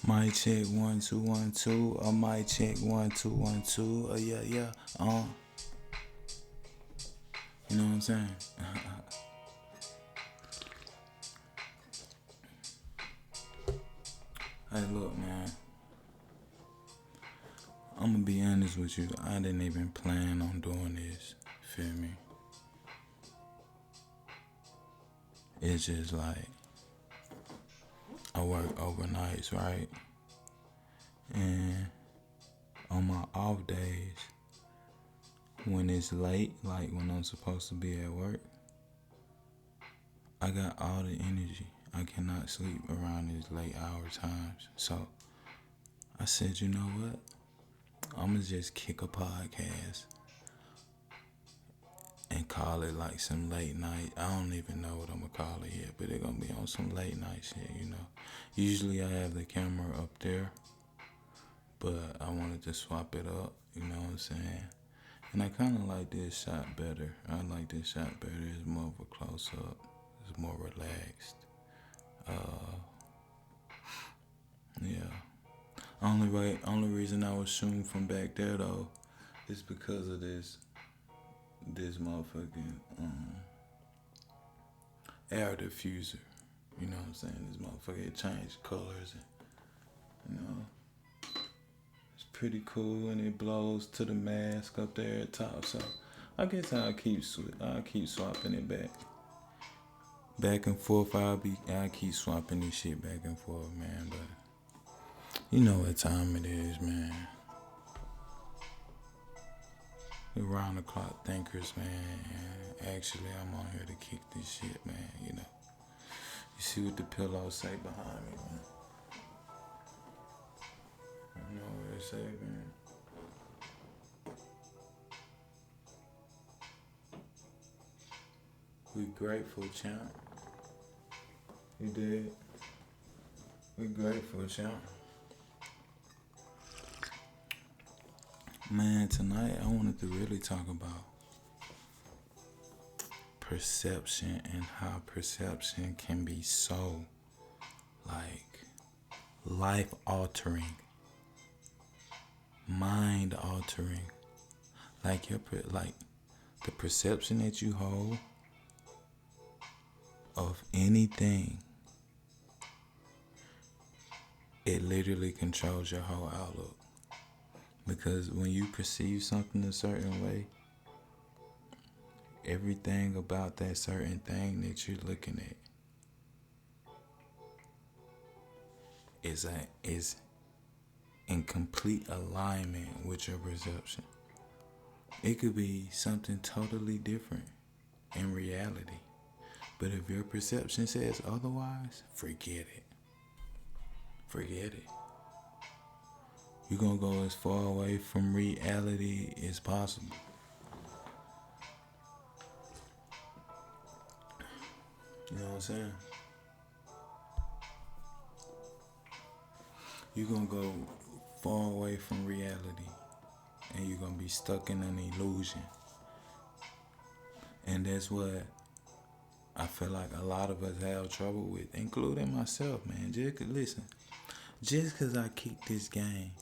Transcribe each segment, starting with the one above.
Mic check 1 2 1 2. Mic check 1 2 1 2. Yeah yeah. You know what I'm saying? Hey, look, man. I'm gonna be honest with you. I didn't even plan on doing this. Feel me? It's just like I work overnights, right? And on my off days, when it's late, like when I'm supposed to be at work, I got all the energy. I cannot sleep around these late hour times. So I said, you know what? I'm gonna just kick a podcast and call it like some late night. I don't even know what I'm gonna call it yet, but it's gonna be on some late night shit, you know. Usually I have the camera up there, but I wanted to swap it up, you know what I'm saying? And I kind of like this shot better. I like this shot better. It's more of a close up. It's more relaxed. Yeah. Only reason I was shooting from back there though is because of this motherfucking air diffuser. You know what I'm saying? This motherfucker it changed colors and you know it's pretty cool and it blows to the mask up there at top. So I guess I'll keep swapping it back and forth. I'll keep swapping this shit back and forth, man. But you know what time it is, man. Around the clock thinkers, man. Actually, I'm on here to kick this shit, man. You know. You see what the pillows say behind me, man. You know what they say, man. We grateful, champ. You did. We grateful, champ. Man, tonight I wanted to really talk about perception and how perception can be so like life altering, mind altering. Like like the perception that you hold of anything, it literally controls your whole outlook. Because when you perceive something a certain way, everything about that certain thing that you're looking at is in complete alignment with your perception. It could be something totally different in reality. But if your perception says otherwise, forget it. Forget it. You're gonna go as far away from reality as possible. You know what I'm saying? You're gonna go far away from reality and you're gonna be stuck in an illusion. And that's what I feel like a lot of us have trouble with, including myself, man. Just cause I kick this game,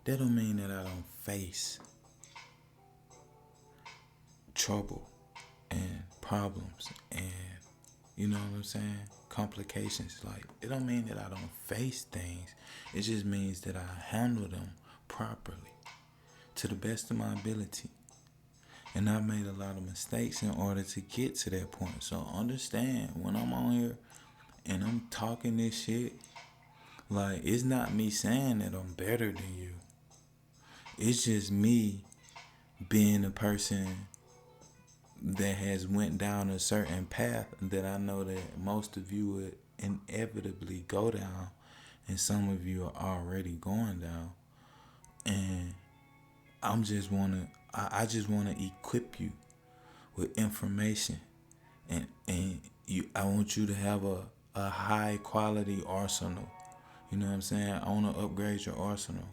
that don't mean that I don't face trouble and problems and you know what I'm saying? Complications. Like, it don't mean that I don't face things. It just means that I handle them properly to the best of my ability. And I've made a lot of mistakes in order to get to that point. So understand when I'm on here and I'm talking this shit, like, it's not me saying that I'm better than you. It's just me being a person that has went down a certain path that I know that most of you would inevitably go down, and some of you are already going down. And I just wanna equip you with information, and I want you to have a high quality arsenal. You know what I'm saying? I wanna upgrade your arsenal.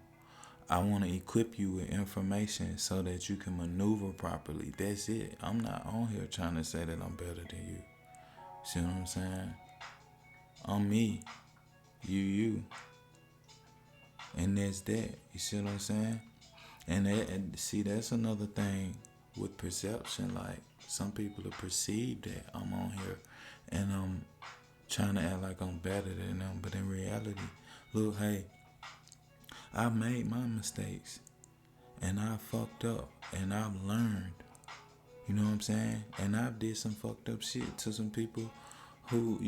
I want to equip you with information so that you can maneuver properly. That's it. I'm not on here trying to say that I'm better than you. See what I'm saying? I'm me. You. And that's that. You see what I'm saying? And see, that's another thing with perception. Like, some people will perceive that I'm on here and I'm trying to act like I'm better than them. But in reality, look, hey, I've made my mistakes and I fucked up and I've learned. You know what I'm saying? And I've did some fucked up shit to some people who,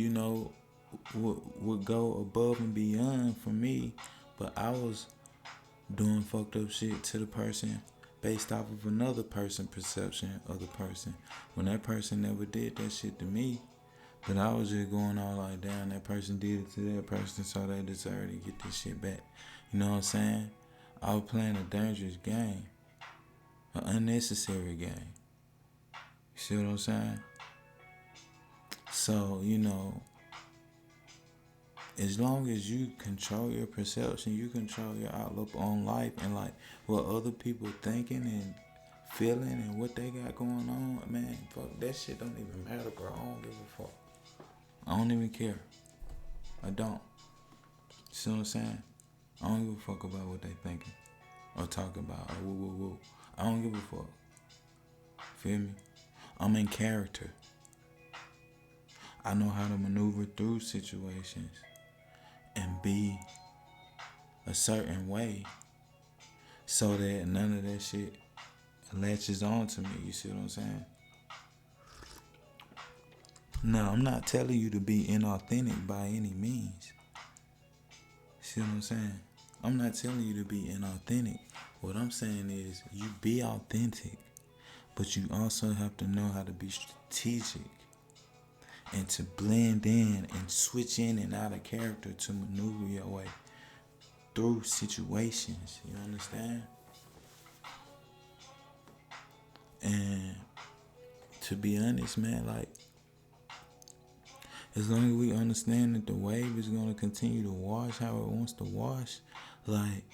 would go above and beyond for me. But I was doing fucked up shit to the person based off of another person's perception of the person. When that person never did that shit to me, but I was just going all like, damn, that person did it to that person, so they deserve to get this shit back. You know what I'm saying? I was playing a dangerous game, an unnecessary game. You see what I'm saying? So, as long as you control your perception, you control your outlook on life and like what other people thinking and feeling and what they got going on, man, fuck, that shit don't even matter, bro. I don't give a fuck. I don't even care. I don't. See what I'm saying? I don't give a fuck about what they thinking or talking about or woo woo woo. I don't give a fuck. Feel me? I'm in character. I know how to maneuver through situations and be a certain way so that none of that shit latches on to me. You see what I'm saying? Now, I'm not telling you to be inauthentic by any means. See what I'm saying? I'm not telling you to be inauthentic. What I'm saying is you be authentic, but you also have to know how to be strategic and to blend in and switch in and out of character to maneuver your way through situations. You understand? And to be honest, man, like, as long as we understand that the wave is going to continue to wash how it wants to wash, like,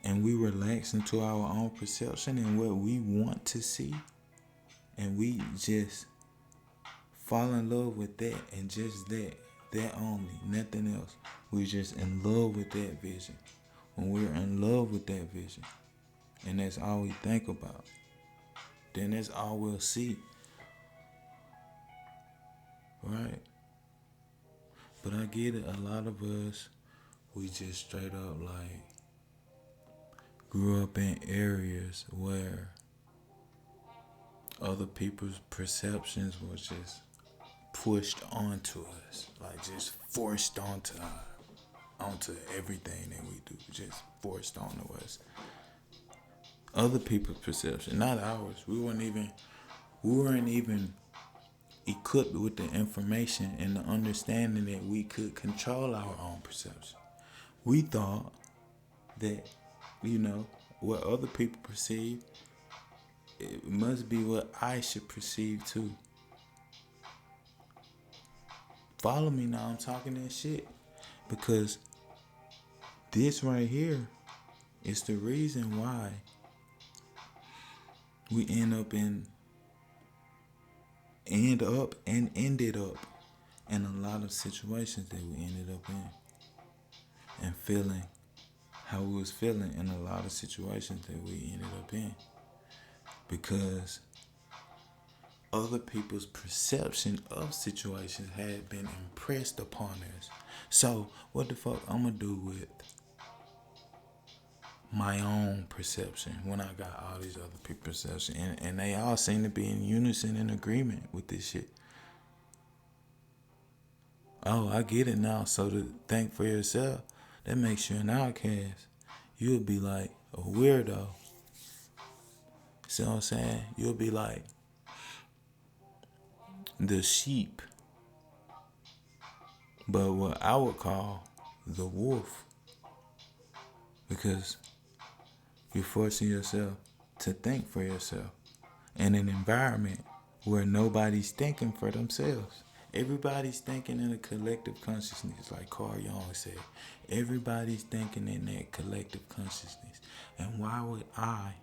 and we relax into our own perception and what we want to see, and we just fall in love with that and just that only, nothing else. We're just in love with that vision. When we're in love with that vision, and that's all we think about, then that's all we'll see. Right? But I get it, a lot of us, we just straight up like grew up in areas where other people's perceptions was just pushed onto us, like just forced onto everything that we do, just forced onto us. Other people's perception, not ours. We weren't even equipped with the information and the understanding that we could control our own perception. We thought that, what other people perceive, it must be what I should perceive too. Follow me now, I'm talking that shit. Because this right here is the reason why we ended up in a lot of situations that we ended up in, and feeling how we was feeling in a lot of situations that we ended up in, because other people's perception of situations had been impressed upon us. So what the fuck I'm gonna do with my own perception when I got all these other people's perception, and they all seem to be in unison, in agreement with this shit. Oh, I get it now. So to think for yourself, that makes you an outcast. You'll be like a weirdo. See what I'm saying? You'll be like the sheep, but what I would call the wolf, because you're forcing yourself to think for yourself in an environment where nobody's thinking for themselves. Everybody's thinking in a collective consciousness, like Carl Jung said. Everybody's thinking in that collective consciousness. And why would I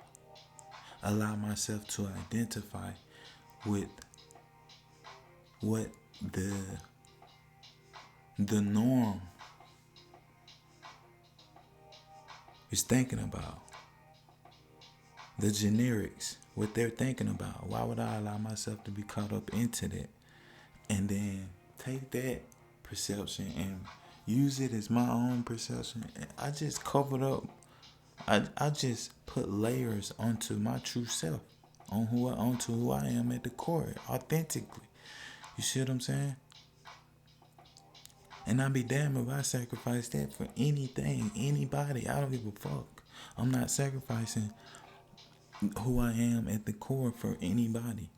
allow myself to identify with what the norm is thinking about. The generics, what they're thinking about. Why would I allow myself to be caught up into that? And then take that perception and use it as my own perception. And I just covered up. I just put layers onto my true self, onto who I am at the core, authentically. You see what I'm saying? And I'd be damned if I sacrifice that for anything, anybody. I don't give a fuck. I'm not sacrificing who I am at the core for anybody.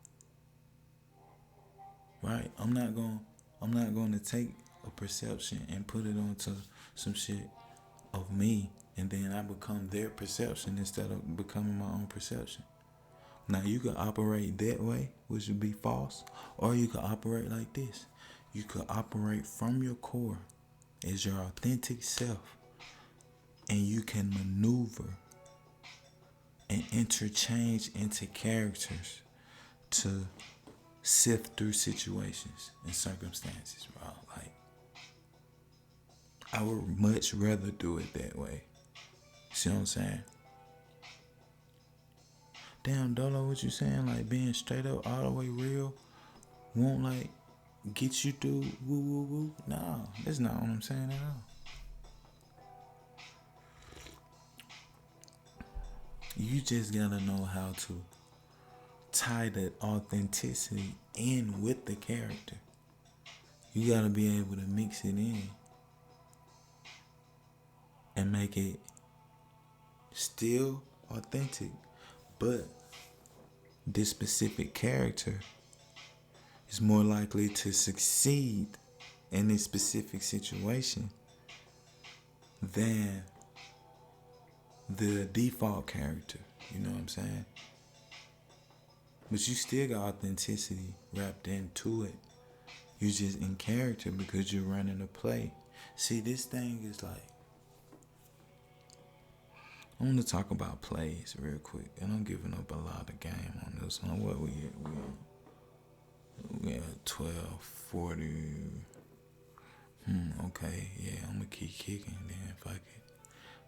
Right? I'm not going to take a perception and put it onto some shit of me, and then I become their perception instead of becoming my own perception. Now you could operate that way, which would be false, or you could operate like this. You could operate from your core as your authentic self, and you can maneuver and interchange into characters to sift through situations and circumstances, bro. Like, I would much rather do it that way. See what I'm saying? Damn, Dolo, what you saying? Like, being straight up all the way real won't, like, get you through woo woo woo? No, that's not what I'm saying at all. You just gotta know how to tie that authenticity in with the character. You gotta be able to mix it in and make it still authentic, but this specific character is more likely to succeed in this specific situation than the default character. You know what I'm saying? But you still got authenticity wrapped into it. You just in character because you're running a play. See, this thing is like, I want to talk about plays real quick, and I'm giving up a lot of game on this one. What we at 12:40. Okay, yeah, I'm gonna keep kicking then. Fuck it.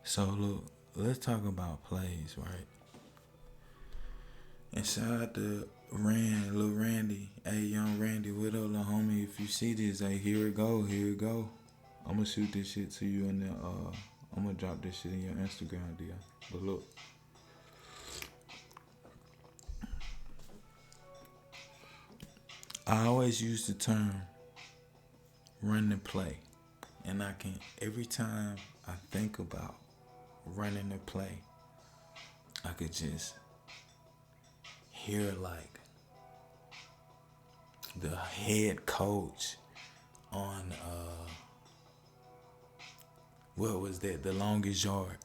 So look, let's talk about plays, right? And shout out to Lil Randy. Hey, young Randy, what up, little homie? If you see this, hey, here it go. I'm gonna shoot this shit to you in the, I'm gonna drop this shit in your Instagram, deal. But look. I always use the term run the play. And every time I think about running the play, I could just hear like the head coach on what was that? The Longest Yard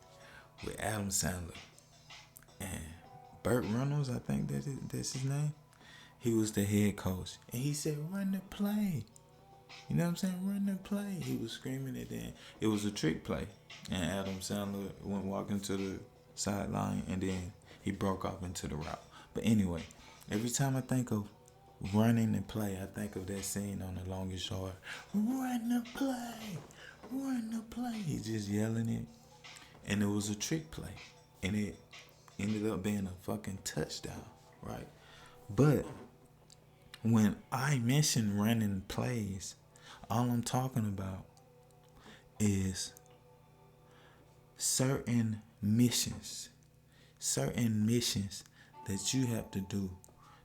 with Adam Sandler and Burt Reynolds. I think that's his name. He was the head coach, and he said, "Run the play." You know what I'm saying? Run the play. He was screaming it then. It was a trick play, and Adam Sandler went walking to the sideline, and then he broke off into the route. But anyway, every time I think of running the play, I think of that scene on The Longest Yard. Run the play. Run the play. He's just yelling it. And it was a trick play. And it ended up being a fucking touchdown, right? But when I mention running plays, all I'm talking about is certain missions that you have to do,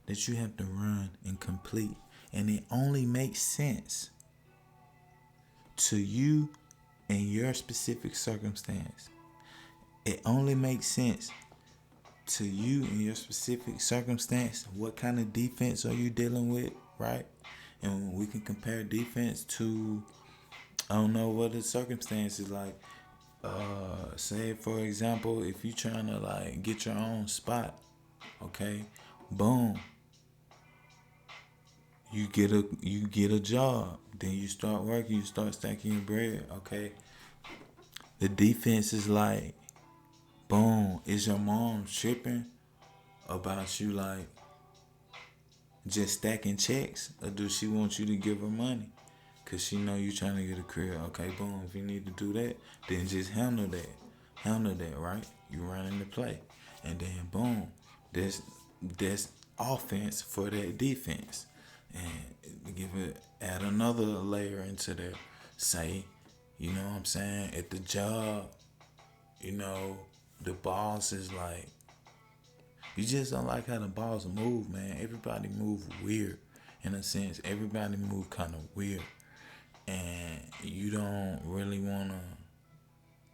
that you have to run and complete. And it only makes sense to you and your specific circumstance. It only makes sense to you and your specific circumstance. What kind of defense are you dealing with, right? And we can compare defense to, I don't know what the circumstances like. Say for example, if you trying to like get your own spot, okay, boom, you get a job, then you start working, you start stacking your bread, okay. The defense is like, boom, is your mom tripping about you like just stacking checks, or do she want you to give her money? Cause she know you trying to get a career. Okay, boom, if you need to do that, then just handle that. handle that, right? You running the play. And then boom, there's offense for that defense. And add another layer into that. Say, you know what I'm saying? At the job, you know, the boss is like, you just don't like how the boss move, man. Everybody move weird. In a sense, everybody move kind of weird. And you don't really want to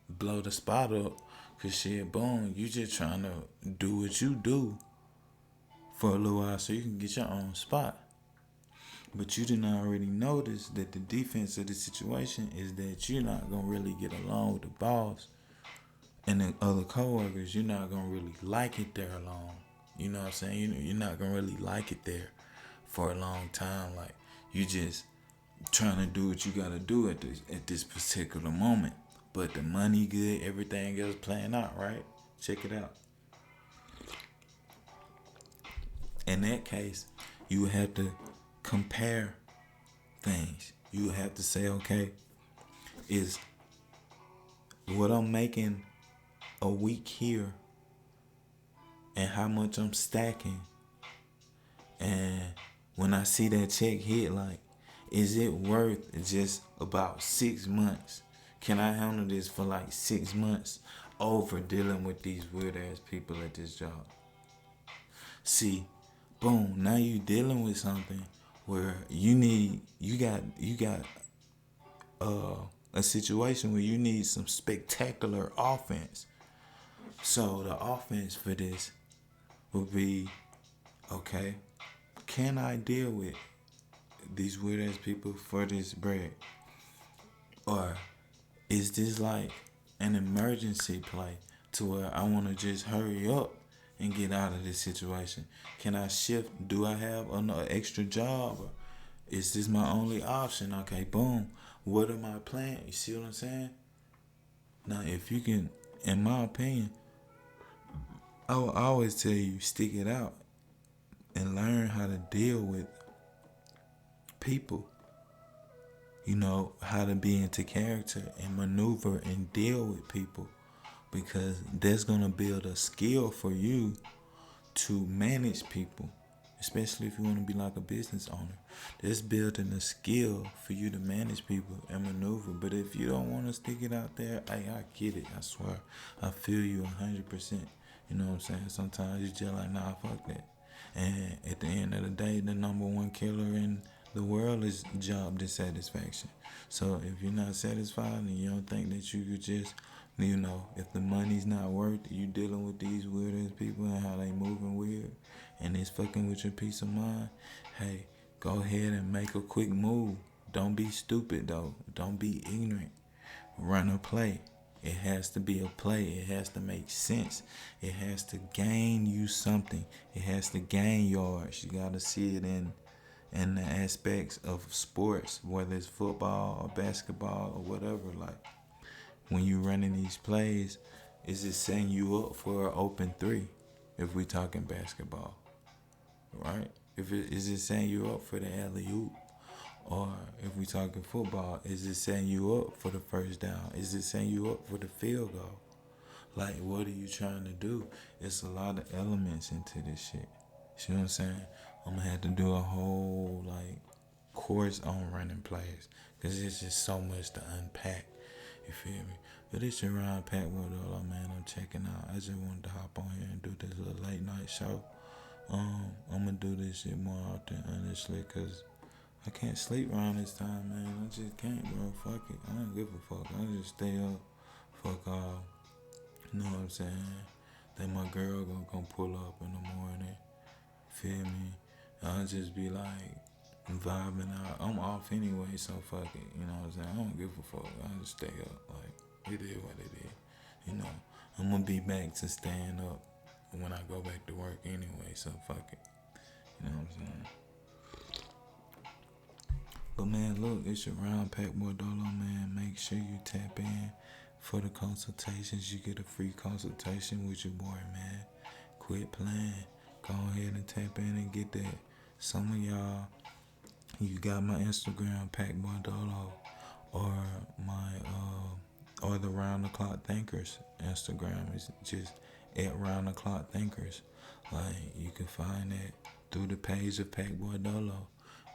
blow the spot up. Cause shit, boom, you just trying to do what you do for a little while so you can get your own spot. But you didn't already notice that the defense of the situation is that you're not going to really get along with the boss and the other coworkers. You're not going to really like it there long. You know what I'm saying? You're not going to really like it there for a long time. Like, you just trying to do what you got to do at this particular moment. But the money good, everything else playing out, right? Check it out. In that case, you have to compare things. You have to say, okay, is what I'm making a week here and how much I'm stacking, and when I see that check hit, like, is it worth just about 6 months? Can I handle this for like 6 months over dealing with these weird ass people at this job? See, boom, now you dealing with something where you got a situation where you need some spectacular offense. So the offense for this would be, okay, can I deal with these weird ass people for this bread? Or is this like an emergency play to where I want to just hurry up and get out of this situation? Can I shift? Do I have an extra job? Or is this my only option? Okay, boom. What am I playing? You see what I'm saying? Now, if you can, in my opinion, I will always tell you, stick it out and learn how to deal with people. You know, how to be into character and maneuver and deal with people, because that's going to build a skill for you to manage people, especially if you want to be like a business owner. That's building a skill for you to manage people and maneuver. But if you don't want to stick it out there, I get it. I swear. I feel you 100%. You know what I'm saying? Sometimes you just like, nah, fuck that. And at the end of the day, the number one killer in the world is job dissatisfaction. So if you're not satisfied and you don't think that you could just, you know, if the money's not worth it, you dealing with these weird ass people and how they moving weird and it's fucking with your peace of mind, hey, go ahead and make a quick move. Don't be stupid though. Don't be ignorant. Run a play. It has to be a play. It has to make sense. It has to gain you something. It has to gain yards. You gotta see it in the aspects of sports, whether it's football or basketball or whatever. Like, when you running these plays, is it setting you up for an open three? If we talking basketball, right? Is it setting you up for the alley-oop? Or if we talking football, is it setting you up for the first down? Is it setting you up for the field goal? Like, what are you trying to do? It's a lot of elements into this shit. See what I'm saying? I'm gonna have to do a whole like course on running plays, cause it's just so much to unpack. You feel me? But it's your Ryan Packwood, man. I'm checking out. I just wanted to hop on here and do this little late night show. I'm gonna do this shit more often, honestly, cause I can't sleep around this time, man. I just can't, bro. Fuck it. I don't give a fuck. I just stay up. Fuck off. You know what I'm saying? Then my girl gonna pull up in the morning. Feel me? I'll just be like vibing out. I'm off anyway, so fuck it. You know what I'm saying? I don't give a fuck. I just stay up. Like, it is what it is. You know, I'm gonna be back to staying up when I go back to work anyway, so fuck it. You know what I'm saying? But man, look, it's your Round Pack Boy Dolo, man. Make sure you tap in for the consultations. You get a free consultation with your boy, man. Quit playing. Go ahead and tap in and get that. Some of y'all, you got my Instagram, Packboy Dolo, or my or the Round the Clock Thinkers. Instagram is just at Round the Clock Thinkers. Like, you can find that through the page of Packboy Dolo.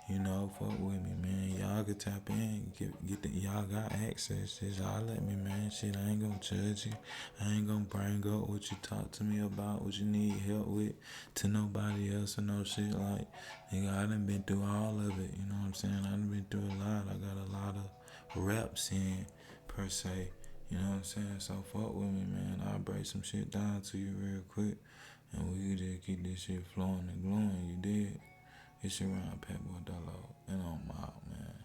You know, fuck with me, man. Y'all can tap in, get the, y'all got access. Just holler at me, man. Shit, I ain't gonna judge you. I ain't gonna bring up what you talk to me about, what you need help with, to nobody else or no shit. Like, nigga, I done been through all of it. You know what I'm saying? I done been through a lot. I got a lot of reps in, per se. You know what I'm saying? So fuck with me, man. I'll break some shit down to you real quick, and we can just keep this shit flowing and glowing. You did. It's your round, Packboy Dolo, and I'm out, man.